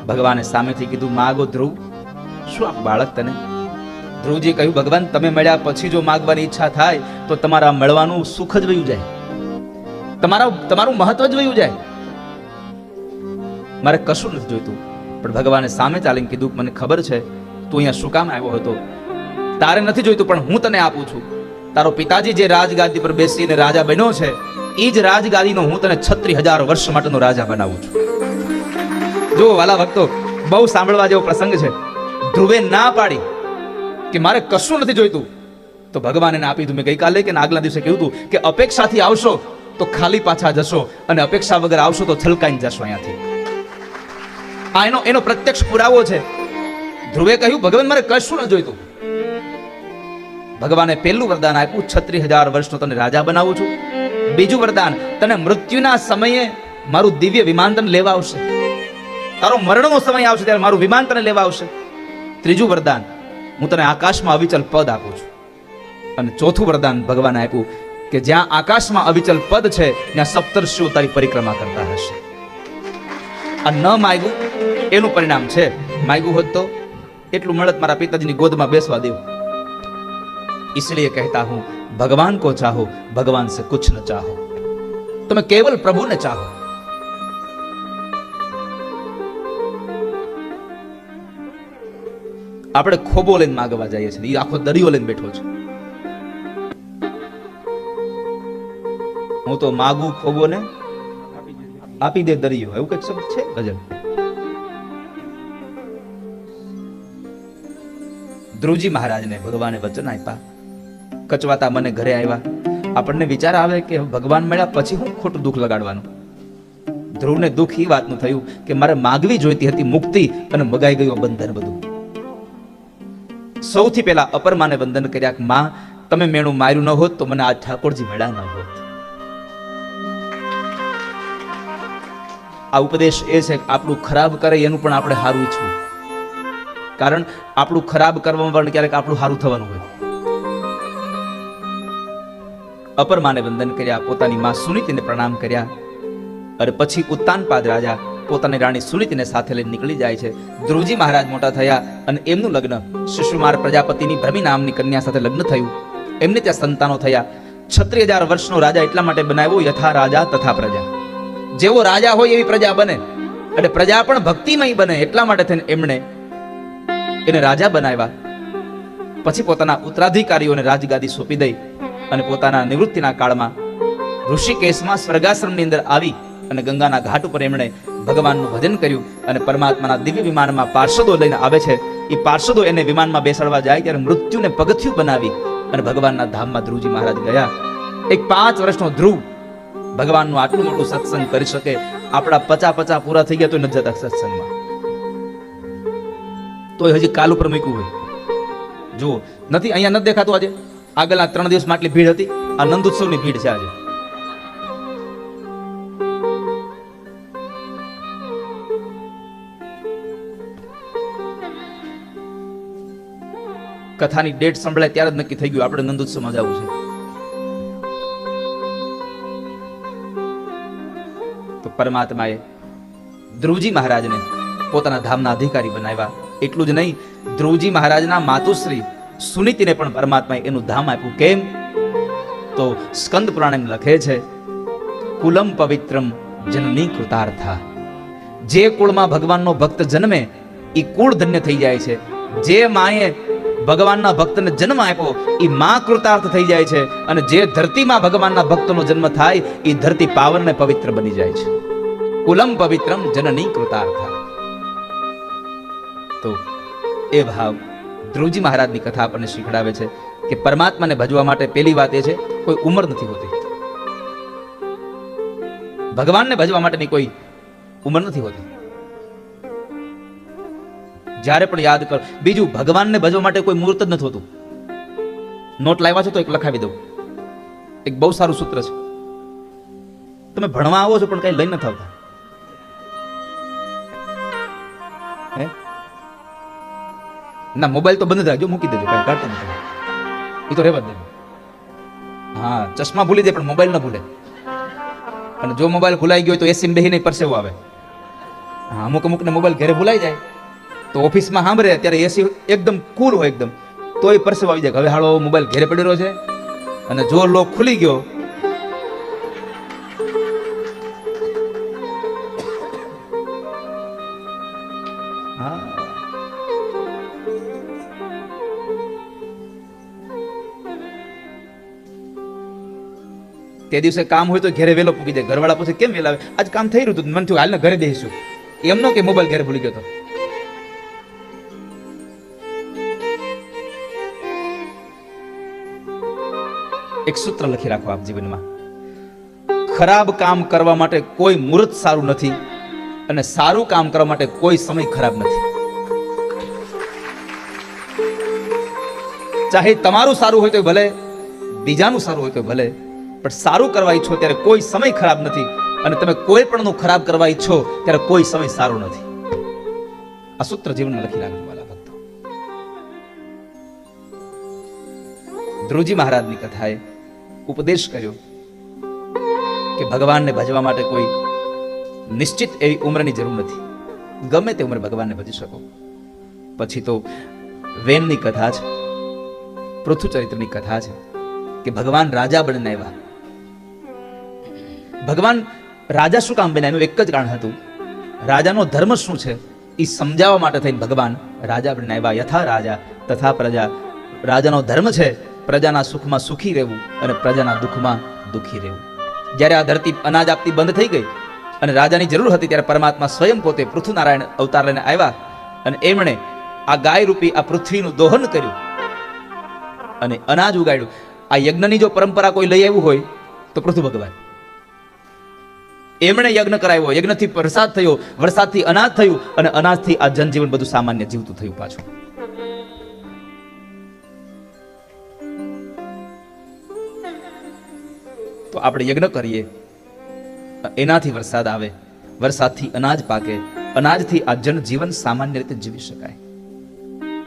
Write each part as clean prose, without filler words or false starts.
ભગવાને સામેથી કીધું, માગો ધ્રુવ. શું આપ બાળક તને? ધ્રુવજી કહ્યું, ભગવાન તમે મળ્યા પછી જો માગવાની ઈચ્છા થાય તો તમારા મળવાનું સુખ જ વયું જાય, તમારું મહત્વ જ વયું જાય. મારે કશું નથી જોઈતું. પણ ભગવાને સામે ચાલીને કીધું, મને ખબર છે તું અહીંયા શું કામ આવ્યો હતો. તારે નથી જોઈતું પણ હું તને આપું છું. તારો પિતાજી જે રાજગાદી પર બેસીને રાજા બન્યો છે એ જ રાજગાદીનો હું તને 36,000 વર્ષ માટેનો રાજા બનાવું છું. જો વાલા ભક્તો, બહુ સાંભળવા જેવો પ્રસંગ છે. ધ્રુવે ના પાડી કે મારે કશું નથી જોઈતું, તો ભગવાન એને આપી દીધું. મેં ગઈકાલે કે આગલા દિવસે કહ્યું હતું કે અપેક્ષાથી આવશો તો ખાલી પાછા જશો, અને અપેક્ષા વગર આવશો તો છલકાઈને જશો અહીંયાથી. આ એનો પ્રત્યક્ષ પુરાવો છે. ધ્રુવે કહ્યું, ભગવાન મારે કશું ન જોઈતું. ભગવાને પહેલું વરદાન આપ્યું, 36,000 વર્ષનો તને રાજા બનાવું છું. બીજું વરદાન, તને મૃત્યુના સમયે મારું દિવ્ય વિમાન તને લેવા આવશે. તારો મરણનો સમય આવશે ત્યારે મારું વિમાન તને લેવા આવશે. ત્રીજું વરદાન, હું તને આકાશમાં અવિચલ પદ આપું છું. અને ચોથું વરદાન ભગવાને આપ્યું કે જ્યાં આકાશમાં અવિચલ પદ છે ત્યાં સપ્તર્ષિઓ તારી પરિક્રમા કરતા હશે. આ ન માગ્યું એનું પરિણામ છે. માગ્યું હોત તો એટલું મળત મારા પિતાજીની ગોદમાં બેસવા દેવું. इसलिए कहता हूं, भगवान को चाहो, भगवान से कुछ न चाहो, तुम्हें केवल प्रभु ने चाहो. આપણે ખોબો લઈને માગવા જઈએ છીએ, એ આખો દરિયો લઈને બેઠો છે. હું તો માગું ખોબો ને આપી દે દરિયો, એવું કઈક શબ્દ છે ગઝલ. ધ્રુવજી મહારાજને ભગવાને વચન આપ્યા, કચવાતા મને ઘરે આવ્યા. આપણને વિચાર આવે કે ભગવાન મળ્યા પછી હું ખોટું દુઃખ લગાડવાનું. ધ્રુવને દુઃખ એ વાતનું થયું કે મારે માગવી જોઈતી હતી મુક્તિ, અને મગાઈ ગયું બંધન બધું. સૌથી પહેલા અપરમાને વંદન કર્યા કે માં, તમે મેણું માર્યું ન હોત તો મને આ ઠાકોરજી મળ્યા ન હોત. આ ઉપદેશ એ છે કે આપણું ખરાબ કરે એનું પણ આપણે સારું ઈચ્છવું. કારણ આપણું ખરાબ કરવામાં પણ ક્યારેક આપણું સારું થવાનું હોય. અપરમાને વંદન કર્યા, પોતાની માં સુનીતિને પ્રણામ કર્યા, અને પછી ઉત્તાનપાદ રાજા પોતાની રાણી સુનીતિને સાથે લઈને નીકળી જાય છે. ધ્રુવજી મહારાજ મોટા થયા અને એમનું લગ્ન શિશુમાર પ્રજાપતિની ભ્રમી નામની કન્યા સાથે લગ્ન થયું. એમને ત્યાં સંતાનો થયા. 36,000 વર્ષનો રાજા એટલા માટે બનાવ્યો, યથા રાજા તથા પ્રજા. જેવો રાજા હોય એવી પ્રજા બને, અને પ્રજા પણ ભક્તિમય બને, એટલા માટે થઈને એમણે એને રાજા બનાવ્યા. પછી પોતાના ઉત્તરાધિકારીઓને રાજગાદી સોંપી દઈ અને પોતાના નિવૃત્તિના કાળમાં ઋષિકેશમાં સ્વર્ગાશ્રમની અંદર આવી અને ગંગાના ઘાટ ઉપર એમણે ભગવાનનું ભજન કર્યું. અને પરમાત્માના દિવ્ય વિમાનમાં પાર્ષદો લઈને આવે છે. એ પાર્ષદો એને વિમાનમાં બેસાડવા જાય ત્યારે મૃત્યુને પગથિયું બનાવી અને ભગવાનના ધામમાં ધ્રુવજી મહારાજ ગયા. એક 5 વર્ષનો ધ્રુવ ભગવાનનું આટલું મોટું સત્સંગ કરી શકે. આપણા 50 પૂરા થઈ ગયા તો નથી જતા સત્સંગમાં, તો હજી કાલ ઉપર મૂક્યું હોય. જુઓ, નથી અહીંયા નથી દેખાતું. આજે આગળના 3 દિવસમાં આટલી ભીડ હતી. આ નંદોત્સવની ભીડ છે આજે. કથાની ડેટ સંભળાય ત્યારે જ નક્કી થઈ ગયું આપણે નંદોત્સવમાં જવું છે. તો પરમાત્માએ ધ્રુવજી મહારાજને પોતાના ધામના અધિકારી બનાવ્યા. એટલું જ નહીં, ધ્રુવજી મહારાજના માતુશ્રી સુનીતિને પણ પરમાત્માએ એનું ધામ આપ્યું. કેમ? તો સ્કંદ પુરાણ લખે છે, કુલમ પવિત્રમ જનની કૃતાર્થા. જે કુળમાં ભગવાનનો ભક્ત જન્મે એ કુળ ધન્ય થઈ જાય છે. જે માએ ભગવાનના ભક્તને જન્મ આપ્યો એ માં કૃતાર્થ થઈ જાય છે. અને જે ધરતીમાં ભગવાનના ભક્તનો જન્મ થાય એ ધરતી પાવન ને પવિત્ર બની જાય છે. કુલમ પવિત્રમ જનની કૃતાર્થા. તો એ ભાવ ધ્રુવજી મહારાજની કથા આપણને શીખડાવે છે કે પરમાત્માને ભજવા માટે પહેલી વાત એ છે, કોઈ ઉંમર નથી હોતી. ભગવાનને ભજવા માટેની કોઈ ઉંમર નથી હોતી. જ્યારે પણ યાદ કરો. બીજું, ભગવાનને ભજવા માટે કોઈ મુહૂર્ત જ નથી હોતું. નોટ લાવ્યા છો તો એક લખાવી દઉં. એક બહુ સારું સૂત્ર છે. તમે ભણવા આવો છો પણ કઈ લઈ નથી આવતા. ના, મોબાઈલ તો બંધ રાખજો, મૂકી દેજો, કઈ કાઢતો નથી. એ તો રહેવા જ દેજો. હા, ચશ્મા ભૂલી દે પણ મોબાઈલ ન ભૂલે. અને જો મોબાઈલ ભૂલાઈ ગયો તો એસી બેહી નહીં પરસેવો આવે. અમુક અમુકને મોબાઈલ ઘરે ભૂલાઈ જાય તો ઓફિસમાં સાંભળે ત્યારે એસી એકદમ કુલ હોય એકદમ, તોય પરસેવો આવી જાય. હવે હાલો મોબાઈલ ઘરે પડેલો છે અને જો લોક ખુલી ગયો તે દિવસે કામ હોય તો ઘરે વહેલો પૂકી જાય. ઘરવાળા પૂછે કેમ વહેલા આવે? આજ કામ થઈ રહ્યું હતું, મન થયું હાલને ઘરે બેસીશું. એમનો કે મોબાઈલ ઘરે ભૂલી ગયો હતો. એક સૂત્ર લખી રાખો આપ જીવનમાં, ખરાબ કામ કરવા માટે કોઈ મુહૂર્ત સારું નથી અને સારું કામ કરવા માટે કોઈ સમય ખરાબ નથી. ચાહે તમારું સારું હોય તો ભલે, બીજાનું સારું હોય તો ભલે, પણ સારું કરવા ઈચ્છો ત્યારે કોઈ સમય ખરાબ નથી અને તમે કોઈ પણ નું ખરાબ કરવા ઈચ્છો ત્યારે કોઈ સમય સારો નથી. આ સૂત્ર જીવનમાં લખી રાખજો વાલા ભક્તો. ધ્રુવજી મહારાજની કથાએ ઉપદેશ કર્યો કે ભગવાનને ભજવા માટે કોઈ નિશ્ચિત એવી ઉંમરની જરૂર નથી, ગમે તે ઉંમરે ભગવાનને ભજી શકો. પછી તો વેનની કથા છે, પૃથુ ચરિત્રની કથા છે કે ભગવાન રાજા બનીને આવ્યા. ભગવાન રાજા શું કામ બન્યા? એનું એક જ કારણ હતું, રાજાનો ધર્મ શું છે એ સમજાવવા માટે થઈને ભગવાન રાજા બનીને આવ્યા. યથા રાજા તથા પ્રજા. રાજાનો ધર્મ છે પ્રજાના સુખમાં સુખી રહેવું અને પ્રજાના દુઃખમાં દુઃખી રહેવું. જ્યારે આ ધરતી અનાજ આપતી બંધ થઈ ગઈ અને રાજાની જરૂર હતી ત્યારે પરમાત્મા સ્વયં પોતે પૃથ્વીનારાયણ અવતાર લઈને આવ્યા અને એમણે આ ગાય રૂપી આ પૃથ્વીનું દોહન કર્યું અને અનાજ ઉગાડ્યું. આ યજ્ઞની જો પરંપરા કોઈ લઈ આવ્યું હોય તો પૃથુ ભગવાન. એમણે યજ્ઞ કરાવ્યો, યજ્ઞથી વરસાદ થયો, વરસાદથી અનાજ થયું અને અનાજથી આ જનજીવન બધું સામાન્ય જીવતું થયું પાછું. તો આપણે યજ્ઞ કરીએ, એનાથી વરસાદ આવે, વરસાદથી અનાજ પાકે, અનાજથી આ જનજીવન સામાન્ય રીતે જીવી શકાય.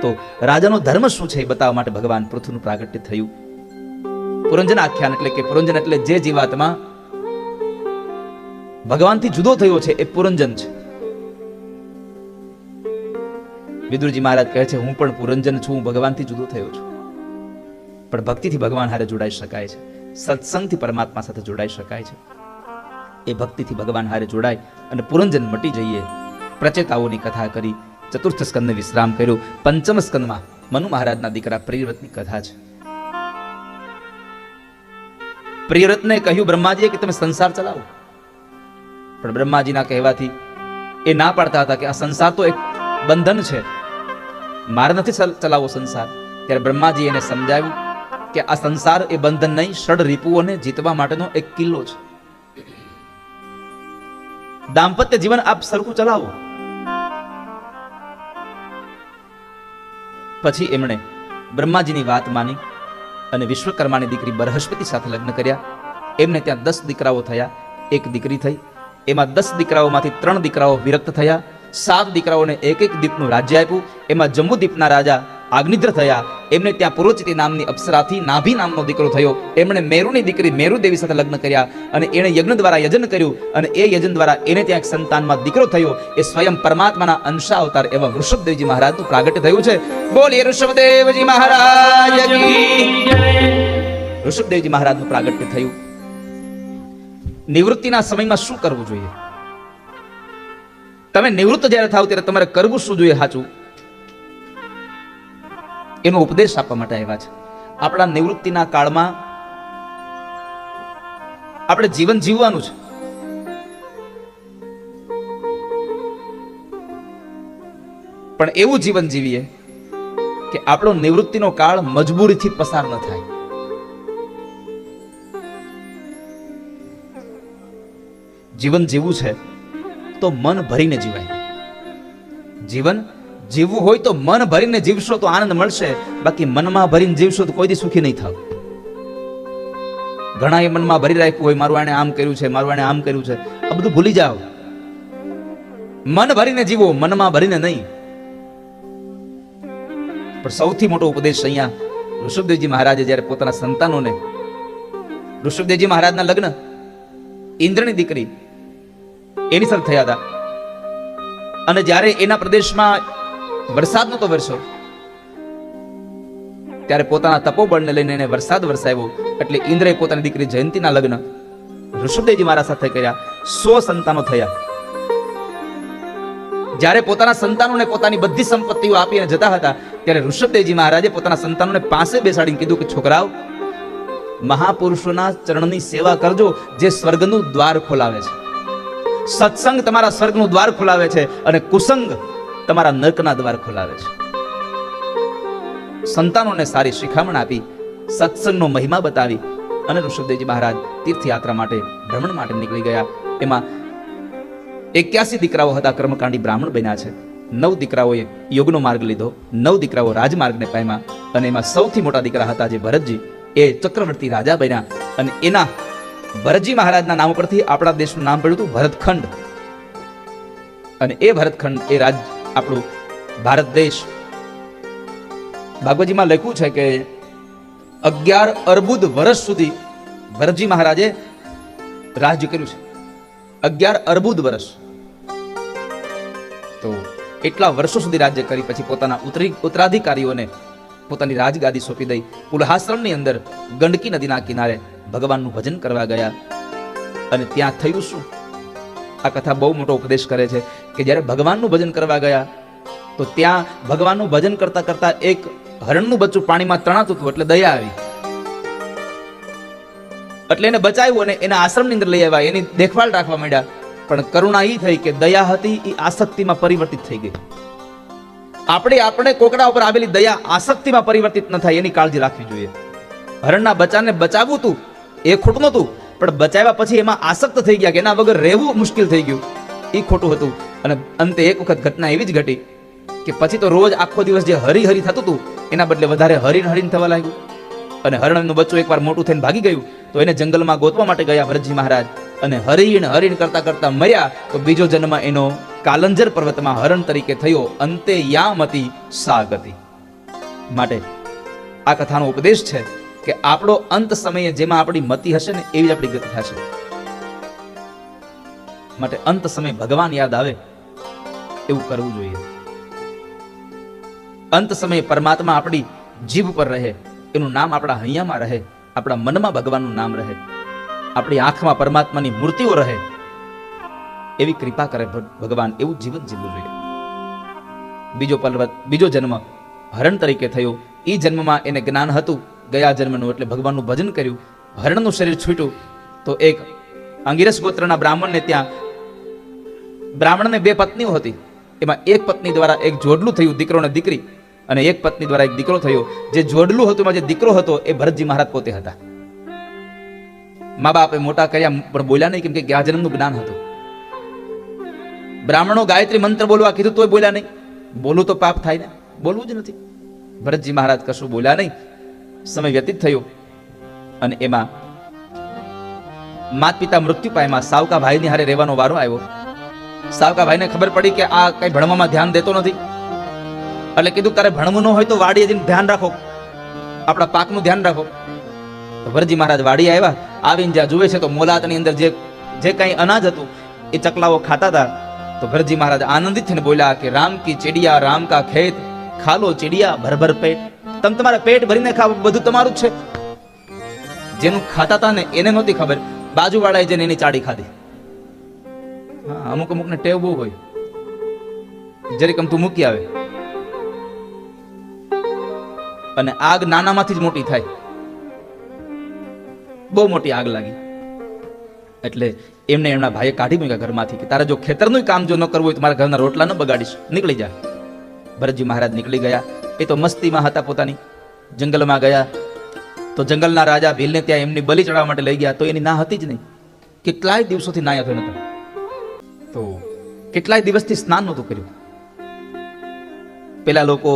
તો રાજાનો ધર્મ શું છે એ બતાવવા માટે ભગવાન પૃથ્વીનું પ્રાગટ્ય થયું. પુરંજન આખ્યાન એટલે કે પુરંજન એટલે જે જીવાત્મા ભગવાનથી જુદો થયો છે એ પુરંજન છે. વિદુરજી મહારાજ કહે છે હું પણ પુરંજન છું, હું ભગવાનથી જુદો થયો છું. પણ ભક્તિથી ભગવાન હારે જોડાઈ શકાય છે, સત્સંગથી પરમાત્મા સાથે જોડાઈ શકાય છે. એ ભક્તિથી ભગવાન હારે જોડાય અને પુરંજન મટી જઈએ. પ્રચેતાઓની કથા કરી, ચતુર્થ સ્કંદને વિશ્રામ કર્યો. પંચમ સ્કંદમાં મનુ મહારાજના દીકરા પ્રિયવ્રતની કથા છે. પ્રિયવ્રતને કહ્યું બ્રહ્માજીએ કે તમે સંસાર ચલાવો, પણ બ્રહ્માજીના કહેવાથી એ ના પાડતા હતા કે આ સંસાર તો એક બંધન છે, મારે નથી ચલાવવો સંસાર. ત્યારે બ્રહ્માજી એને સમજાવ્યું કે આ સંસાર એ બંધન નહીં, ષડ રિપુઓને જીતવા માટેનો એક કિલ્લો છે. દાંપત્ય જીવન આપ સરખું ચલાવો. પછી એમણે બ્રહ્માજીની વાત માની અને વિશ્વકર્માની દીકરી બૃહસ્પતિ સાથે લગ્ન કર્યા. એમને ત્યાં 10 દીકરાઓ થયા, એક દીકરી થઈ. એમાં 10 દીકરાઓમાંથી 3 દીકરાઓ વિરક્ત થયા. 7 દીકરાઓને એક એક દીપનું રાજ્ય આપ્યું. એમાં જંબુદીપના રાજા આગ્નિદ્ર થયા. એમને ત્યાં પૂર્વચિતી નામની અપ્સરાથી નાભી નામનો દીકરો થયો. એમણે મેરુની દીકરી મેરુ દેવી સાથે લગ્ન કર્યા અને એણે યજ્ઞ દ્વારા યજન કર્યું અને એ યજન દ્વારા એને ત્યાં એક સંતાનમાં દીકરો થયો. એ સ્વયં પરમાત્માના અંશા અવતાર એવા ઋષભદેવજી મહારાજનું પ્રાગટ્ય થયું છે. બોલીએ ઋષભદેવજી મહારાજ કી જય. ઋષભદેવજી મહારાજનું પ્રાગટ્ય થયું. નિવૃત્તિના સમયમાં શું કરવું જોઈએ? તમે નિવૃત્ત જ્યારે થાવ ત્યારે તમારે કરવું શું જોઈએ સાચું, એનો ઉપદેશ આપવા માટે આવ્યા છે. આપણા નિવૃત્તિના કાળમાં આપણે જીવન જીવવાનું છે. પણ એવું જીવન જીવીએ કે આપણો નિવૃત્તિનો કાળ મજબૂરીથી પસાર ન થાય. જીવન જીવવું છે તો મન ભરીને જીવાય. જીવન જીવવું હોય તો મન ભરીને જીવશો તો આનંદ મળશે, બાકી મનમાં ભરીને જીવશો તો કોઈ દી સુખી નહીં થાવ. ઘણા એ મનમાં ભરી રાખ્યું હોય મારું આને આમ કર્યું છે, મારું આને આમ કર્યું છે, આ બધું ભૂલી જાઓ. મન ભરીને જીવો, મનમાં ભરીને નહીં. પણ સૌથી મોટો ઉપદેશ અહીંયા ઋષભદેવજી મહારાજે જ્યારે પોતાના સંતાનોને, ઋષભદેવજી મહારાજના લગ્ન ઇન્દ્રની દીકરી એની સાથે થયા હતા. અને જ્યારે એના પ્રદેશમાં વરસાદ નતો વરસ્યો, ત્યારે પોતાના તપોબળને લઈને એને વરસાદ વરસાવ્યો. એટલે ઇન્દ્રએ પોતાની દીકરી જયંતીના લગ્ન ઋષભદેવજી મહારાજ સાથે કર્યા. 100 સંતાનો થયા. જ્યારે પોતાના સંતાનોને પોતાની બધી સંપત્તિઓ આપીને જતા હતા, ત્યારે ઋષભદેવજી મહારાજે પોતાના સંતાનોને પાસે બેસાડીને કીધું કે છોકરાઓ, મહાપુરુષોના ચરણની સેવા કરજો, જે સ્વર્ગનું દ્વાર ખોલાવે છે. સત્સંગ તમારા સ્વર્ગનું દ્વાર ખોલાવે છે અને કુસંગ તમારા નરકના દ્વાર ખોલાવે છે. સંતાનોને સારી શિખામણ આપી, સત્સંગનો મહિમા બતાવી અને ઋષભદેવજી મહારાજ તીર્થયાત્રા માટે, ભ્રમણ માટે નીકળી ગયા. એમાં 81 દીકરાઓ હતા, કર્મકાંડી બ્રાહ્મણ બન્યા છે. 9 દીકરાઓએ યોગનો માર્ગ લીધો, 9 દીકરાઓ રાજમાર્ગને પામ્યા. અને એમાં સૌથી મોટા દીકરા હતા જે ભરતજી, એ ચક્રવર્તી રાજા બન્યા. અને એના ભરતજી મહારાજના નામ પરથી આપણા દેશનું નામ પડ્યું હતું ભરતખંડ. અને એ ભરતખંડ, એ રાજ આપણું ભારત દેશ. ભાગવતજીમાં લખ્યું છે કે 11 અર્બુદ વર્ષ સુધી ભરતજી મહારાજે રાજ્ય કર્યું છે. 11 અર્બુદ વર્ષ. તો એટલા વર્ષો સુધી રાજ્ય કરી પછી પોતાના ઉત્તરાધિકારીઓને પોતાની રાજગાદી સોંપી દઈ પુલહાશ્રમની અંદર ગંડકી નદીના કિનારે ભગવાનનું ભજન કરવા ગયા. અને ત્યાં થયું શું? આ કથા બહુ મોટો ઉપદેશ કરે છે કે જ્યારે ભગવાનનું ભજન કરવા ગયા તો ત્યાં ભગવાનનું ભજન કરતા કરતા એક હરણનું બચ્ચું પાણીમાં તણાતું હતું. એટલે દયા આવી, એટલે એને બચાવ્યું અને એના આશ્રમની અંદર લઈ આવ્યા, એની દેખભાળ રાખવા માંડ્યા. પણ કરુણા એ થઈ કે દયા હતી એ આસક્તિમાં પરિવર્તિત થઈ ગઈ. આપણે કોકડા ઉપર આવેલી દયા આસક્તિમાં પરિવર્તિત ન થાય એની કાળજી રાખવી જોઈએ. હરણના બચ્ચાને બચાવવું હતું એ ખોટું નહોતું, પણ બચાવ્યા પછી એમાં આસક્ત થઈ ગયા કે એના વગર રહેવું મુશ્કેલ થઈ ગયું, એ ખોટું હતું. અને અંતે એક વખત ઘટના એવી જ ઘટી કે પછી તો રોજ આખો દિવસ જે હરી હરી થતું હતું એના બદલે વધારે હરીને થવા લાગ્યું. અને હરણનું બચ્ચું એકવાર મોટું થઈને ભાગી ગયું તો એને જંગલમાં ગોતવા માટે ગયા ભરતજી મહારાજ. અને હરીણ કરતા કરતા મર્યા તો બીજો જન્મ એનો કાલંજર પર્વતમાં હરણ તરીકે થયો. અંતે યામતી સા ગતિ. માટે આ કથાનો ઉપદેશ છે કે આપણો અંત સમયે જેમાં આપણી મતિ હશે ને એવી જ આપણી ગતિ થશે. માટે અંત સમયે ભગવાન યાદ આવે એવું કરવું જોઈએ. અંત સમયે પરમાત્મા આપણી જીભ પર રહે, એનું નામ આપણા હૈયામાં રહે, આપણા મનમાં ભગવાનનું નામ રહે, આપણી આંખમાં પરમાત્માની મૂર્તિઓ રહે, એવી કૃપા કરે ભગવાન. એવું જીવન જીવવું જોઈએ. બીજો જન્મ હરણ તરીકે થયો. એ જન્મમાં એને જ્ઞાન હતું ગયા જન્મનું, એટલે ભગવાનનું ભજન કર્યું. હરણનું શરીર છૂટ્યું તો એક અંગિરસ ગોત્રના બ્રાહ્મણને, ત્યાં બ્રાહ્મણને 2 પત્નીઓ હતી. એમાં એક પત્ની દ્વારા એક જોડલું થયું, દીકરો ને દીકરી, અને એક પત્ની દ્વારા એક દીકરો થયો. જે જોડલું હતું એમાં જે દીકરો હતો એ ભરતજી મહારાજ પોતે હતા. મા બાપે મોટા કર્યા પણ બોલ્યા નહીં, કેમ કે ગયા જન્મનું જ્ઞાન હતું. બ્રાહ્મણો ગાયત્રી મંત્ર બોલવા કીધું તોય બોલ્યા નહીં. બોલું તો પાપ થાય ને, બોલવું જ નથી. ભરતજી મહારાજ કશું બોલ્યા નહીં. સમય વ્યતીત થયો અને એમાં માતા પિતા મૃત્યુ પામ્યા. સાવકા ભાઈની હારે રહેવાનો વારો આવ્યો. સાવકા ભાઈને ખબર પડી કે આ કઈ ભણવામાં ધ્યાન દેતો નથી, એટલે કીધું તારે ભણવું ન હોય તો વાડીએ જઈને ધ્યાન રાખો, આપણા પાકનું ધ્યાન રાખો. તો ભરતજી મહારાજ વાડી આવ્યા. આવીને જ્યાં જુએ છે તો મોલાતની અંદર જે કઈ અનાજ હતું એ ચકલાઓ ખાતા હતા. તો ભરતજી મહારાજ આનંદિત થઈને બોલ્યા કે રામ કી ચિડિયા રામ કા ખેત, ખાલો ચિડિયા ભર પેટ. તમે તમારા પેટ ભરીને ખાવ, બધું તમારું જ છે. જેનું ખાતા હતા ને એને નહોતી ખબર, બાજુવાળાએ જઈને એની ચાડી ખાધી. હા, અમુક ને ટેવ બહુ હોય, જરીક તું મૂકી આવે અને આગ નાનામાંથી જ મોટી થાય. બહુ મોટી આગ લાગી એટલે એમને એમના ભાઈએ કાઢી મૂક્યા ઘરમાંથી કે તારે જો ખેતરનું કામ જો ન કરવું હોય તો મારા ઘરના રોટલા ન બગાડીશ, નીકળી જા. ભરતજી મહારાજ નીકળી ગયા. એ તો મસ્તીમાં હતા, પોતાની જંગલમાં ગયા. તો જંગલના રાજા ભીલને ત્યાં એમની બલિ ચડાવવા માટે લઈ ગયા. તો એની ના હતી જ નહીં. કેટલાય દિવસોથી નાયા થયો નતો. તો કેટલાય દિવસથી સ્નાન નહોતું કર્યું. પેલા લોકો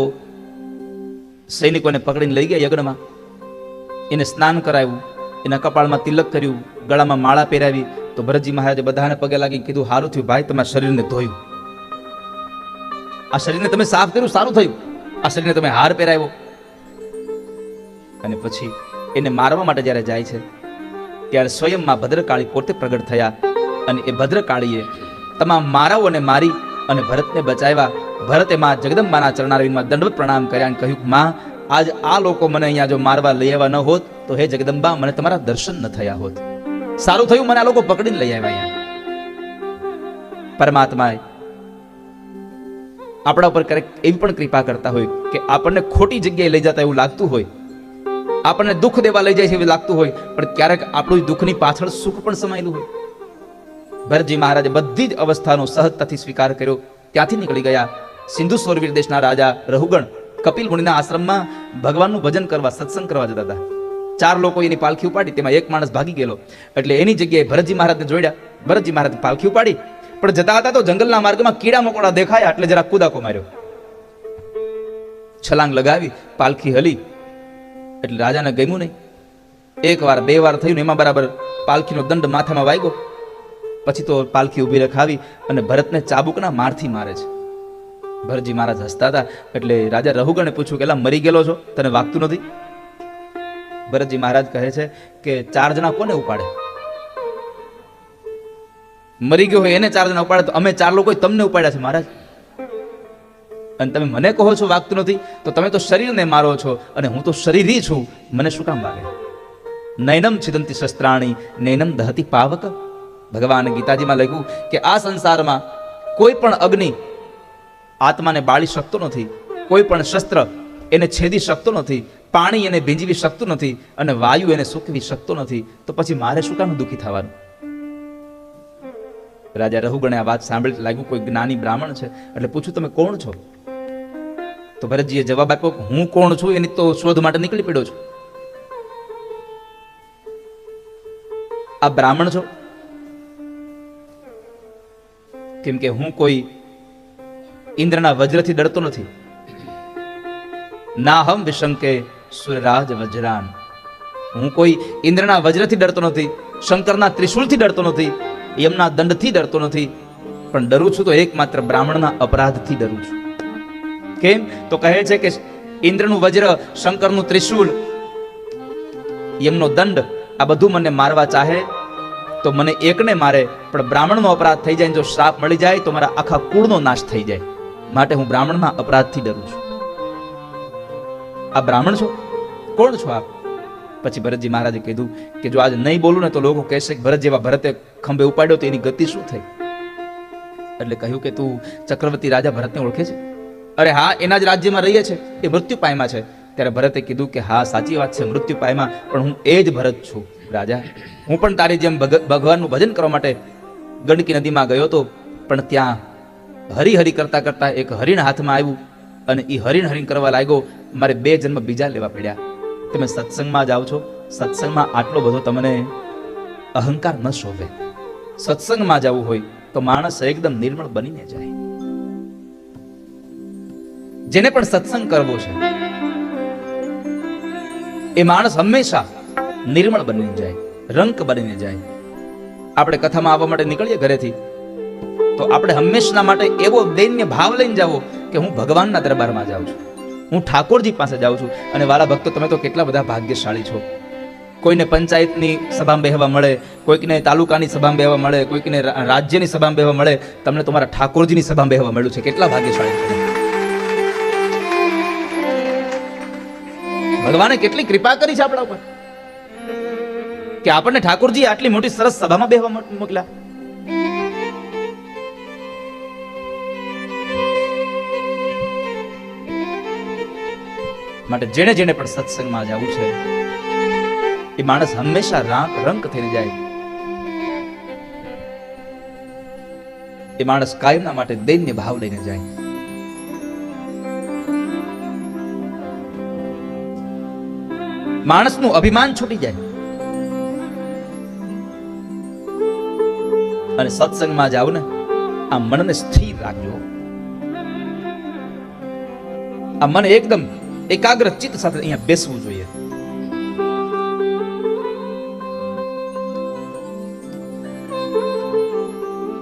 સૈનિકોને પકડીને લઈ ગયા યજ્ઞમાં, એને સ્નાન કરાવ્યું, એના કપાળમાં તિલક કર્યું, ગળામાં માળા પહેરાવી. તો ભરતજી મહારાજે બધાને પગે લાગી કીધું, સારું થયું ભાઈ, તમારા શરીરને ધોયું, આ શરીરને તમે સાફ કર્યું, સારું થયું. આ શરીરને તમે હાર પહેરાવ્યો. અને પછી એને મારવા માટે જ્યારે જાય છે ત્યારે સ્વયંમાં ભદ્રકાળી પોતે પ્રગટ થયા. અને એ ભદ્રકાળીએ તમામ મારાઓને મારી અને ભરતને બચાવ્યા. ભરતે માં જગદંબાના ચરણારવિંદમાં દંડવત પ્રણામ કર્યા અને કહ્યું, માં આજ આ લોકો મને અહીંયા જો મારવા લઈ આવ્યા ન હોત તો હે જગદંબા મને તમારા દર્શન ન થયા હોત. સારું થયું મને આ લોકો પકડીને લઈ આવ્યા અહીંયા. પરમાત્માએ આપણા ઉપર ક્યારેક એવી પણ કૃપા કરતા હોય કે આપણને ખોટી જગ્યાએ લઈ જતા એવું લાગતું હોય, આપણને દુઃખ દેવા લઈ જાય છે એવું લાગતું હોય, પણ ક્યારેક આપણું દુઃખની પાછળ સુખ પણ સમાયેલું હોય. ભરતજી મહારાજે બધી જ અવસ્થાનો સહજતાથી સ્વીકાર કર્યો. ત્યાંથી નીકળી ગયા. સિંધુ સૌરવીર દેશના રાજા રહુગણ કપિલ મુનિના આશ્રમમાં ભગવાનનું ભજન કરવા, સત્સંગ કરવા જતા હતા. 4 લોકો એની પાલખી ઉપાડી, તેમાં એક માણસ ભાગી ગયેલો. એટલે એની જગ્યાએ ભરતજી મહારાજને જોડ્યા. ભરતજી મહારાજ પાલખી ઉપાડી, પણ જતા હતા તો જંગલના માર્ગમાં કીડા મકોડા દેખાયા એટલે જરા કૂદાકો માર્યો. છલાંગ લગાવી, પાલખી હલી એટલે રાજાને ગમ્યું નહીં. 1 વાર 2 વાર થયું ને એમાં બરાબર પાલખીનો દંડ માથામાં વાગ્યો. પછી તો પાલખી ઊભી રખાવી અને ભરતને ચાબુકના મારથી મારે છે. ભરતજી મહારાજ હસતા હતા એટલે રાજા રહુગણે પૂછ્યું કે એલા મરી ગયેલો છો, તને વાગતું નથી? ભરતજી મહારાજ કહે છે કે 4 જણા કોને ઉપાડે? મરી ગયો હોય એને 4 જણા ઉપાડે તો અમે 4 લોકો તમને ઉપાડ્યા છે મહારાજ. અને તમે મને કહો છો વાગતું નથી, તો તમે તો શરીરને મારો છો અને હું તો શરીરી છું, મને શું કામ વાગે? નૈનમ છિદંતી શસ્ત્રાણી નૈનમ દહતી પાવક. ભગવાન ગીતાજીમાં લખ્યું કે આ સંસારમાં કોઈ પણ અગ્નિ આત્માને બાળી શકતો નથી, કોઈ પણ શસ્ત્ર એને છેદી શકતો નથી, પાણી એને ભીંજવી શકતું નથી અને વાયુ એને સૂકવી શકતો નથી. તો પછી મારે શું કામ દુઃખી થવાનું? રાજા રહુગણે આ વાત સાંભળી લાગ્યું કોઈ જ્ઞાની બ્રાહ્મણ છે. એટલે પૂછ્યું તમે કોણ છો? તો ભરતજીએ જવાબ આપ્યો હું કોણ છું એની તો શોધ માટે નીકળી પડ્યો છું. આ બ્રાહ્મણ છો? કેમ કે હું કોઈ ઇન્દ્રના વજ્રથી ડરતો નથી. ના હમ વિશંકે સૂર્યરાજ વજ્રાન. હું કોઈ ઇન્દ્રના વજ્રથી ડરતો નથી, શંકરના ત્રિશૂલથી ડરતો નથી, યમના દંડથી ડરતો નથી, પણ ડરું છું તો એકમાત્ર બ્રાહ્મણના અપરાધથી ડરું છું. કેમ? તો કહે છે કે ઇન્દ્રનું વજ્ર, શંકરનું ત્રિશૂલ, યમનો દંડ આ બધું મને મારવા ચાહે તો મને એકને મારે, પણ બ્રાહ્મણનો અપરાધ થઈ જાય, જો શ્રાપ મળી જાય તો મારા આખા કુળનો નાશ થઈ જાય. માટે હું બ્રાહ્મણના અપરાધથી ડરું છું. આ બ્રાહ્મણ છો? કોણ છો આપ? પછી ભરતજી મહારાજે કીધું કે જો આજ નહીં બોલું ને તો લોકો કહેશે કે ભરત જેવા ભરતે ખંભે ઉપાડ્યો તો એની ગતિ શું થઈ? એટલે કહ્યું કે તું ચક્રવર્તી રાજા ભરતને ઓળખે છે? અરે હા, એના જ રાજ્યમાં રહીએ છે, એ મૃત્યુ પામ્યા છે. ત્યારે ભરતે કીધું કે હા સાચી વાત છે, મૃત્યુ પામ્યા, પણ હું એ જ ભરત છું રાજા. હું પણ તારી જેમ ભગવાનનું ભજન કરવા માટે ગંડકી નદીમાં ગયો હતો, પણ ત્યાં હરિહરિ કરતા કરતા એક હરિણ હાથમાં આવ્યું અને એ હરિણ કરવા લાગ્યો. મારે 2 જન્મ બીજા લેવા પડ્યા. તમે સત્સંગમાં જાઓ છો, સત્સંગમાં આટલો બધો તમને અહંકાર ન શોભે. સત્સંગમાં જવું હોય તો માણસ એકદમ નિર્મળ બનીને જાય. જેને પણ સત્સંગ કરવો છે એ માણસ હંમેશા નિર્મળ બનીને જાય, રંક બનીને જાય. આપણે કથામાં આવવા માટે નીકળીએ ઘરેથી તો આપણે હંમેશા માટે એવો દૈન્ય ભાવ લઈને જાવો કે હું ભગવાનના દરબારમાં જાઉં છું, હું ઠાકોરજી પાસે જાઉં છું. અને વાલા ભક્તો, તમે તો કેટલા બધા ભાગ્યશાળી છો. કોઈને પંચાયતની સભામાં બેહવા મળે, કોઈકને તાલુકાની સભામાં બેહવા મળે, કોઈકને રાજ્યની સભામાં બેહવા મળે, તમને તમારા ઠાકોરજીની સભામાં બેહવા મળ્યું છે. કેટલા ભાગ્યશાળી છો. ભગવાને કેટલી કૃપા કરી છે આપણા ઉપર કે આપણને ઠાકોરજી આટલી મોટી સરસ સભામાં બેહવા મોકલ્યા. માટે જેને જેને પણ સત્સંગમાં જવું છે એ માણસ હંમેશા રંક થઈને જાય. એ માણસ કાયમના માટે દૈન્ય ભાવ લઈને જાય. માણસનું અભિમાન છૂટી જાય. અને સત્સંગમાં જાવ ને, આ મનને સ્થિર રાખજો. આ મન એકદમ એકાગ્ર ચિત્ત સાથે અહીંયા બેસવું જોઈએ.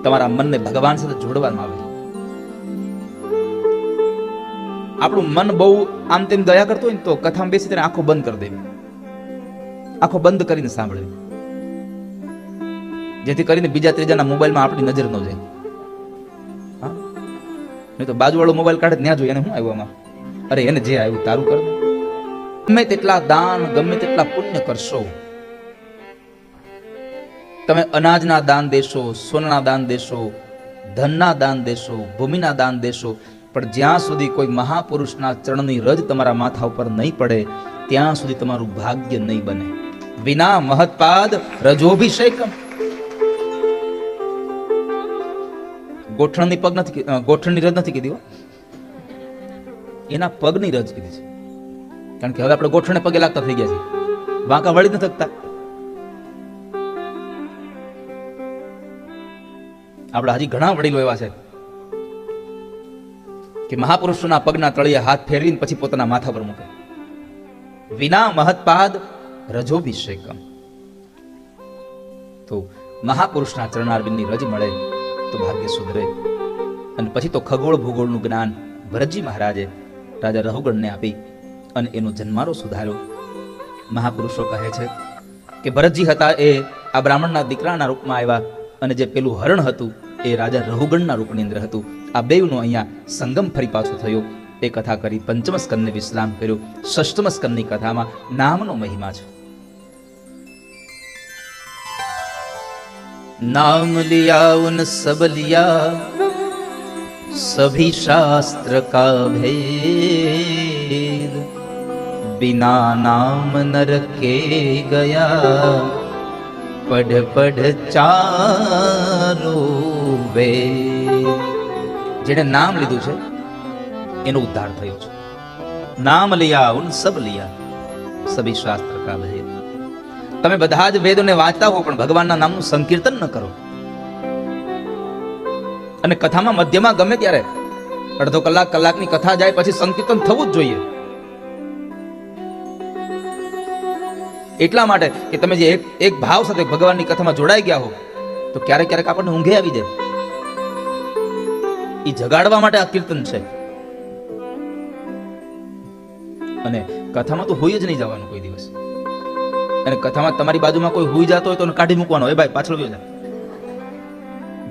તમારા મનને ભગવાન સાથે જોડવામાં આવે. આપણું મન બહુ આમ તેમ દયા કરતું હોય ને તો કથામાં બેસી ત્યારે આંખો બંધ કરી દેવી, આંખો બંધ કરીને સાંભળવી, જેથી કરીને બીજા ત્રીજાના મોબાઈલમાં આપણી નજર ન જાય. નહીં તો બાજુવાળો મોબાઈલ કાઢે ત્યાં જોઈએ એને શું આવ્યું આમાં, અરે એને જે આવ્યું તારું કર. ગમે તેટલા દાન ગમે તેટલા પુણ્ય કરશો, તમે અનાજના દાન દેશો, સોનાના દાન દેશો, ધનના દાન દેશો, ભૂમિના દાન દેશો, પણ જ્યાં સુધી કોઈ મહાપુરુષના ચરણની રજ તમારા માથા ઉપર નહીં પડે ત્યાં સુધી તમારું ભાગ્ય નહીં બને. વિના મહત્પાદ રજોભિષેકમ. ગોઠણની પગ નથી, ગોઠણની રજ નથી કીધી, એના પગની રજ કીધી છે. કારણ કે હવે આપણે ગોઠણે પગે લાગતા થઈ ગયા છે, વાંકા વળી નથી થકતા. આપણા હજી ઘણા વડીલો એવા છે કે મહાપુરુષોના પગના તળિયે હાથ ફેરવીને પછી પોતાના માથા પર મૂકે. વિના મહત્પાદ રજોભિષેકમ. તો મહાપુરુષના ચરણારવિંદની રજ મળે તો ભાગ્ય સુધરે. અને પછી તો ખગોળ ભૂગોળનું જ્ઞાન ભરતજી મહારાજે રાજા રહુગણને આપી અને એનો જન્મારો સુધાર્યો. મહાપુરુષો કહે છે કે ભરતજી હતા એ આ બ્રાહ્મણના દીકરાના રૂપમાં આવ્યા, અને જે પેલું હરણ હતું એ રાજા રહુગણના રૂપની અંદર હતું. આ બેવનો અહીંયા સંગમ ફરી પાછો થયો. એ કથા કરી પંચમ સ્કંદને વિશ્રામ કર્યો. ષષ્ઠમ સ્કંદની કથામાં નામનો મહિમા છે. नाम लिया उन सब लिया सभी शास्त्र का भेद बिना नाम नर के गया पढ़ पढ़ चारो वेद. જેને નામ લીધું છે એનો ઉદ્ધાર થયો છે. નામ लिया उन सब लिया सभी शास्त्र का भेद. તમે બધા જ વેદોને વાંચતા હો પણ ભગવાનના નામનું સંકીર્તન ન કરો. અને કથામાં મધ્યમાં ગમે ત્યારે અડધો કલાક કલાકની કથા જાય પછી સંકીર્તન થવું જ જોઈએ. એટલા માટે કે તમે જે એક ભાવ સાથે ભગવાનની કથામાં જોડાઈ ગયા હો તો ક્યારેક ક્યારેક આપણને ઊંઘે આવી જાય. એ જગાડવા માટે આ કીર્તન છે. અને કથામાં તો હોય જ નહીં જવાનું કોઈ દિવસ. અને કથામાં તમારી બાજુમાં કોઈ હુઈ જતો હોય તો કાઢી મૂકવાનો, એ ભાઈ પાછળ વયો જા.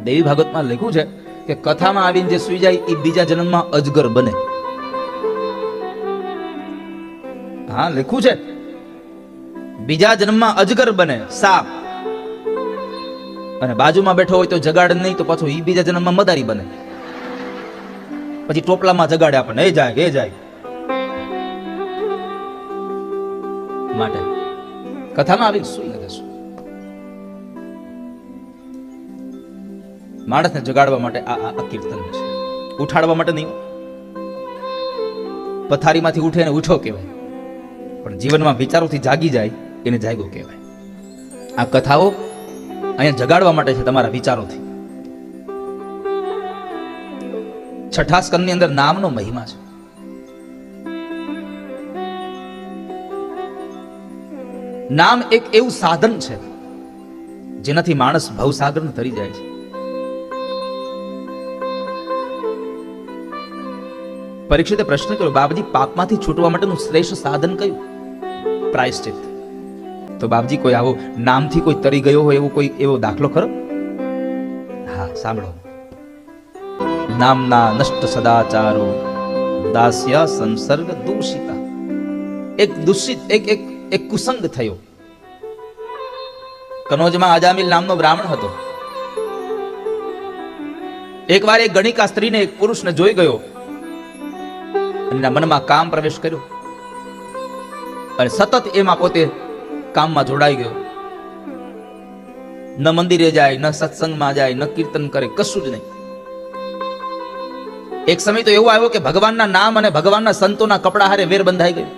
દેવી ભાગવતમાં લખ્યું છે કે કથામાં આવીને જે સુઈ જાય એ બીજા જન્મમાં અજગર બને. હા લખ્યું છે, બીજા જન્મમાં અજગર બને, સાપ. અને બાજુમાં બેઠો હોય તો જગાડે નહીં તો પાછો એ બીજા જન્મમાં મદારી બને. પછી ટોપલામાં જગાડે આપણને, એ જાય એ જાય. માટે કથામાં આવી સુઈ જશું. માણસને જગાડવા માટે આ કીર્તન છે, ઉઠાડવા માટે નહીં. પથારીમાંથી ઉઠે ને ઉઠો કહેવાય, પણ જીવનમાં વિચારોથી જાગી જાય એને જાગ્યો કહેવાય. આ કથાઓ અહીંયા જગાડવા માટે છે તમારા વિચારોથી. છઠ્ઠા સ્કંદની અંદર નામનો મહિમા છે. નામ એક એવું સાધન છે જેનાથી માણસ ભવસાગર તરી જાય છે. પરીક્ષિતે પ્રશ્ન કર્યો, બાપજી પાપમાંથી છૂટવા માટેનું શ્રેષ્ઠ સાધન કયું? પ્રાયશ્ચિત. તો બાપજી કોઈ આવો નામથી કોઈ તરી ગયો હોય એવો કોઈ એવો દાખલો ખરો? હા સાંભળો. નામના નષ્ટ સદાચારો દાસ્ય સંસર્ગ દૂષિતા. એક દૂષિત એક કુસંગ થયો. કનોજમાં અજામિલ નામનો બ્રાહ્મણ હતો. એકવાર એક ગણિકા સ્ત્રીને એક પુરુષને જોઈ ગયો અને એના મનમાં કામ પ્રવેશ કર્યો અને સતત એમાં પોતે કામમાં જોડાઈ ગયો. ન મંદિરે જાય, ન સત્સંગમાં જાય, ન કીર્તન કરે, કશું જ નહીં. એક સમય તો એવો આવ્યો કે ભગવાનના નામ અને ભગવાનના સંતોના કપડા હારે વેર બંધાઈ ગયો.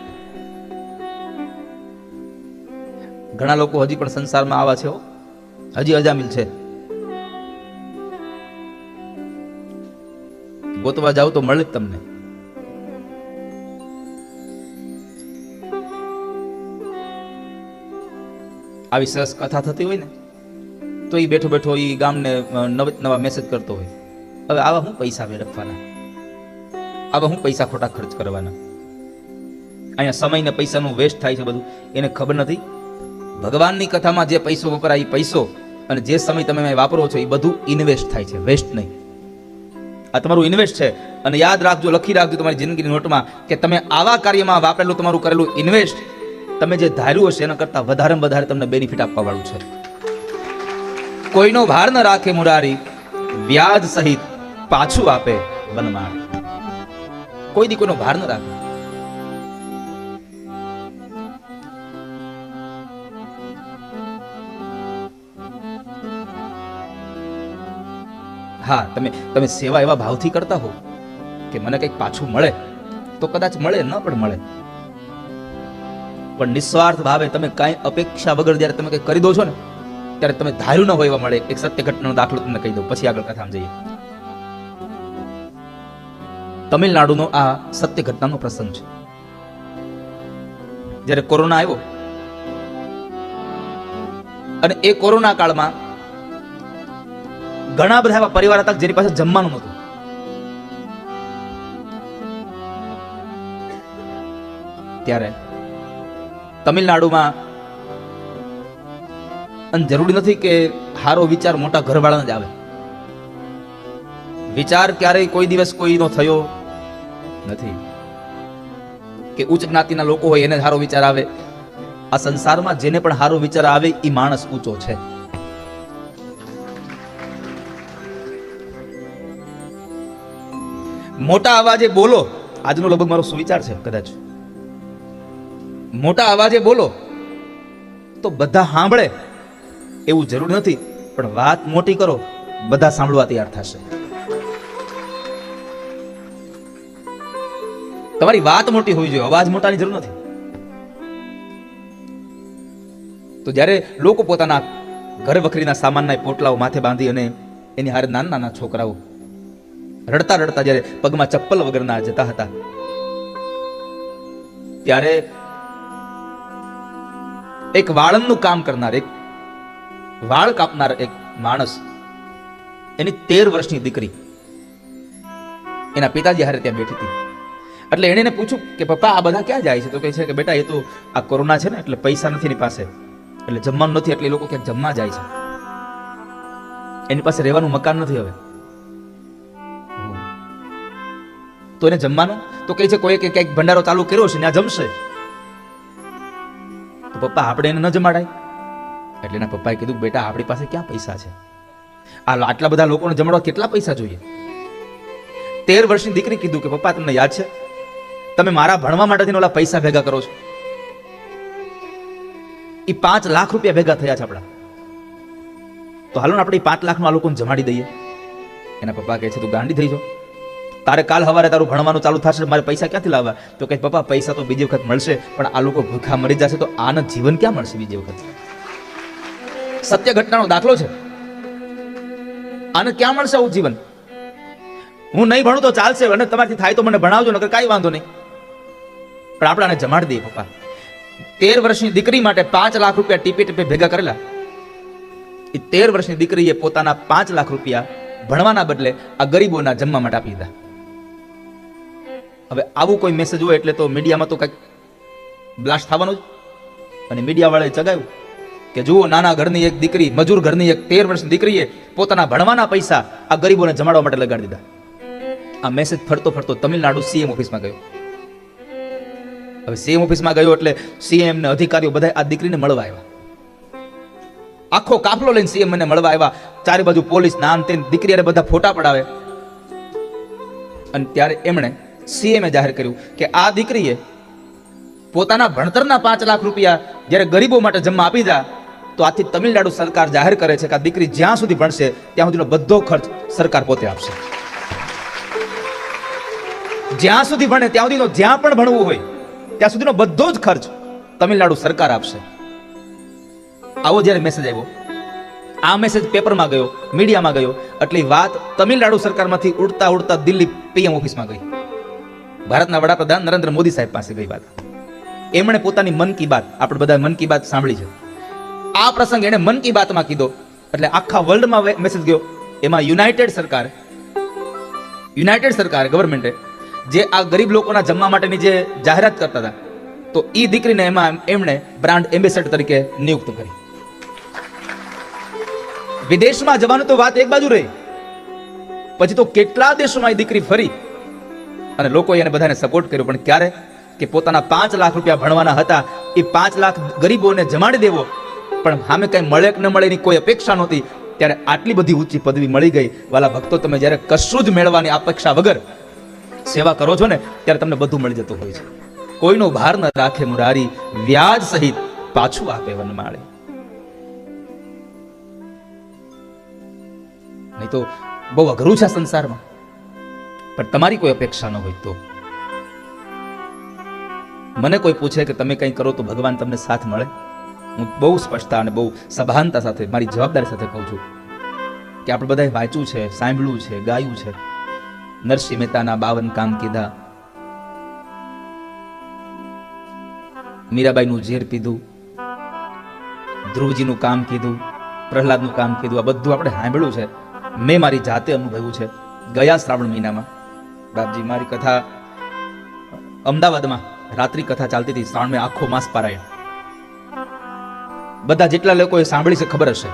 ઘણા લોકો હજી પણ સંસારમાં આવા છે, હજી અજામિલ છે. ગોતવા જાવ તો મળે જ તમને. આવી સરસ કથા થતી હોય ને તો એ બેઠો બેઠો એ ગામને નવા મેસેજ કરતો હોય, હવે આવા હું પૈસા વેડફવાના, આવા હું પૈસા ખોટા ખર્ચ કરવાના, અહીંયા સમય ને પૈસાનું વેસ્ટ થાય છે બધું. એને ખબર નથી ભગવાનની કથામાં જે પૈસો વપરાય એ પૈસો અને જે સમય તમે વાપરો છો એ બધું ઇન્વેસ્ટ થાય છે, વેસ્ટ નહીં. આ તમારું ઇન્વેસ્ટ છે. અને યાદ રાખજો, લખી રાખજો તમારી જિંદગીની નોટમાં કે તમે આવા કાર્યમાં વાપરેલું તમારું કરેલું ઇન્વેસ્ટ તમે જે ધાર્યું હશે એના કરતાં વધારેમાં વધારે તમને બેનિફિટ આપવા વાળું છે. કોઈનો ભાર ન રાખે મુરારી, વ્યાજ સહિત પાછું આપે બનમાળ. કોઈ દી કોઈનો ભાર ન રાખે. હા, તમે સેવા એવા ભાવથી કરતા હો કે મને કંઈક પાછું મળે તો કદાચ મળે, ન પણ મળે, પણ નિસ્વાર્થ ભાવે તમે કાંઈ અપેક્ષા વગર જ્યારે તમે કંઈક કરી દો છો ને ત્યારે તમે ધાર્યું ન હોય એવા મળે. એક સત્ય ઘટનાનો દાખલો તમને કહી દઉં, પછી આગળ કથામાં જઈએ. તમિલનાડુનો આ સત્ય ઘટનાનો પ્રસંગ છે. જ્યારે કોરોના આવ્યો અને એ કોરોના કાળમાં ઘણા બધા એવા પરિવાર હતા જેની પાસે જમવાનું નહોતું. ત્યારે તમિલનાડુમાં, અને જરૂરી નથી કે હારો વિચાર મોટા ઘરવાળાને જ આવે. વિચાર ક્યારેય કોઈ દિવસ કોઈનો થયો નથી કે ઉચ્ચ જ્ઞાતિના લોકો હોય એને હારો વિચાર આવે. આ સંસારમાં જેને પણ હારો વિચાર આવે એ માણસ ઊંચો છે. મોટા અવાજે બોલો, આજનો લગભગ મારો સુવિચાર છે. કદાચ મોટા અવાજે બોલો તો બધા સાંભળે એવું જરૂર નથી, પણ વાત મોટી કરો બધા સાંભળવા તૈયાર થશે. તમારી વાત મોટી હોવી જોઈએ, અવાજ મોટાની જરૂર નથી. તો જ્યારે લોકો પોતાના ઘર વખરીના સામાનના પોટલાઓ માથે બાંધી અને એની હારે નાના નાના છોકરાઓ રડતા રડતા જ્યારે પગમાં ચપ્પલ વગરના જતા હતા, ત્યારે એક વાળંદનું કામ કરનાર, એક વાળ કાપનાર એક માણસ, એની 13 વર્ષની દીકરી એના પિતાજી હારે ત્યાં બેઠી હતી. એટલે એણે એને પૂછ્યું કે પપ્પા આ બધા ક્યાં જાય છે? તો કહે છે કે બેટા એ તો આ કોરોના છે ને એટલે પૈસા નથી એની પાસે, એટલે જમવાનું નથી, એટલે એ લોકો ક્યાંક જમવા જાય છે. એની પાસે રહેવાનું મકાન નથી હવે, તો એને જમવાનું, તો કહે છે કોઈ કે ક્યાંક ભંડારો ચાલુ કર્યો છે ત્યાં જમશે. તો પપ્પા આપણે એને ન જમાડાય. એટલે એના પપ્પાએ કીધું બેટા આપણી પાસે ક્યાં પૈસા છે? આટલા બધા લોકોને જમાડવા કેટલા પૈસા જોઈએ? 13 વર્ષની દીકરી કીધું કે પપ્પા તમને યાદ છે તમે મારા ભણવા માટેથી ઓલા પૈસા ભેગા કરો છો, એ 5 લાખ રૂપિયા ભેગા થયા છે આપણા, તો હાલો ને આપણે 5 લાખમાં આ લોકોને જમાડી દઈએ. એના પપ્પા કહે છે તું ગાંડી થઈ છો, તારે કાલ સવારે તારું ભણવાનું ચાલુ થશે, મારે પૈસા ક્યાંથી લાવવા? તો કહે પપ્પા પૈસા તો બીજી વખત મળશે, પણ આ લોકો ભૂખા મરી જશે તો આનંદ જીવન ક્યાં મળશે બીજી વખત? સત્ય ઘટનાનો દાખલો છે. આને ક્યાં મળશે આવું જીવન? હું નહીં ભણું તો ચાલશે, અને તમારથી થાય તો મને ભણાવજો, નકર કાંઈ વાંધો નહીં, પણ આપણે આને જમાડી દઈએ. પપ્પા 13 વર્ષની દીકરી માટે 5 લાખ રૂપિયા ટીપે ટીપે ભેગા કરેલા. એ 13 વર્ષની દીકરીએ પોતાના 5 લાખ રૂપિયા ભણવાના બદલે આ ગરીબોના જમવા માટે આપી દીધા. હવે આવું કોઈ મેસેજ હોય એટલે તો મીડિયામાં તો કંઈક બ્લાસ્ટ થવાનું જ. અને મીડિયા વાળાએ ચગાવ્યું કે જુઓ નાના ઘરની એક દીકરી, મજૂર ઘરની એક 13 વર્ષની દીકરીએ પોતાના ભણવાના પૈસા આ ગરીબોને જમાડવા માટે લગાડી દીધા. આ મેસેજ ફરતો ફરતો તમિલનાડુ સીએમ ઓફિસમાં ગયો. હવે સીએમ ઓફિસમાં ગયો એટલે સીએમ ને અધિકારીઓ બધા આ દીકરીને મળવા આવ્યા. આખો કાફલો લઈને સીએમ મને મળવા આવ્યા. ચારે બાજુ પોલીસ નામ તે દીકરી અરે બધા ફોટા પડાવે. અને ત્યારે એમણે સીએમે જાહેર કર્યું કે આ દીકરીએ પોતાના ભણતરના 5 લાખ રૂપિયા જ્યારે ગરીબો માટે જમવા આપી દા, તો આથી તમિલનાડુ સરકાર જાહેર કરે છે કે આ દીકરી જ્યાં સુધી ભણશે ત્યાં સુધીનો બધો ખર્ચ સરકાર પોતે આપશે. જ્યાં સુધી ભણે ત્યાં સુધીનો, જ્યાં પણ ભણવું હોય ત્યાં સુધીનો બધો જ ખર્ચ તમિલનાડુ સરકાર આપશે. આવો જ્યારે મેસેજ આવ્યો, આ મેસેજ પેપરમાં ગયો, મીડિયામાં ગયો, એટલે વાત તમિલનાડુ સરકારમાંથી ઉડતા ઉડતા દિલ્હી પીએમ ઓફિસમાં ગઈ. ભારતના વડાપ્રધાન નરેન્દ્ર મોદી સાહેબ પાસે ગઈ વાત. એમણે પોતાની મન કી બાત, આપણે બધા મન કી બાત સાંભળી છે, આ પ્રસંગ એણે મન કી બાતમાં કીધો. એટલે આખા વર્લ્ડમાં મેસેજ ગયો. એમાં યુનાઇટેડ સરકાર ગવર્મેન્ટે જે આ ગરીબ લોકોના જમવા માટેની જે જાહેરાત કરતા હતા, તો એ દીકરીને એમાં એમણે બ્રાન્ડ એમ્બેસેડર તરીકે નિયુક્ત કરી. વિદેશમાં જવાનું તો વાત એક બાજુ રહી, પછી તો કેટલા દેશોમાં એ દીકરી ફરી અને લોકોએ એને બધાને સપોર્ટ કર્યો, પણ ક્યારે કે પોતાના 5 લાખ રૂપિયા ભણવાના હતા, એ 5 લાખ ગરીબોને જમાડી દેવો, પણ સામે કઈ મળે કે ન મળે એની કોઈ અપેક્ષા નહોતી. ત્યારે આટલી બધી ઊંચી પદવી મળી ગઈ. વાલા ભક્તો, તમે જ્યારે કશું જ મેળવાની અપેક્ષા વગર સેવા કરો છો ને, ત્યારે તમને બધું મળી જતું હોય છે. કોઈનો ભાર ન રાખે મુરારી, વ્યાજ સહિત પાછું આપે વનમાળે. નહીં તો બહુ અઘરું છે સંસારમાં. પણ તમારી કોઈ અપેક્ષા ન હોય તો મને કોઈ પૂછે કે તમે કંઈ કરો તો ભગવાન તમને સાથ મળે, હું બહુ સ્પષ્ટતા અને બહુ સભાનતા સાથે મારી જવાબદારી સાથે કહું છું કે આપણે બધાએ વાંચ્યું છે, સાંભળ્યું છે, ગાયું છે. નરસિંહ મહેતાના 52 કામ કીધા, મીરાબાઈનું ઝેર પીધું, ધ્રુવજીનું કામ કીધું, પ્રહલાદનું કામ કીધું. આ બધું આપણે સાંભળ્યું છે, મેં મારી જાતે અનુભવ્યું છે. ગયા શ્રાવણ મહિનામાં બાપજી મારી કથા અમદાવાદમાં રાત્રિ કથા ચાલતી હતી. શ્રાવણ આખો માસ પારાયણ બધા જેટલા લોકોએ સાંભળી છે ખબર હશે.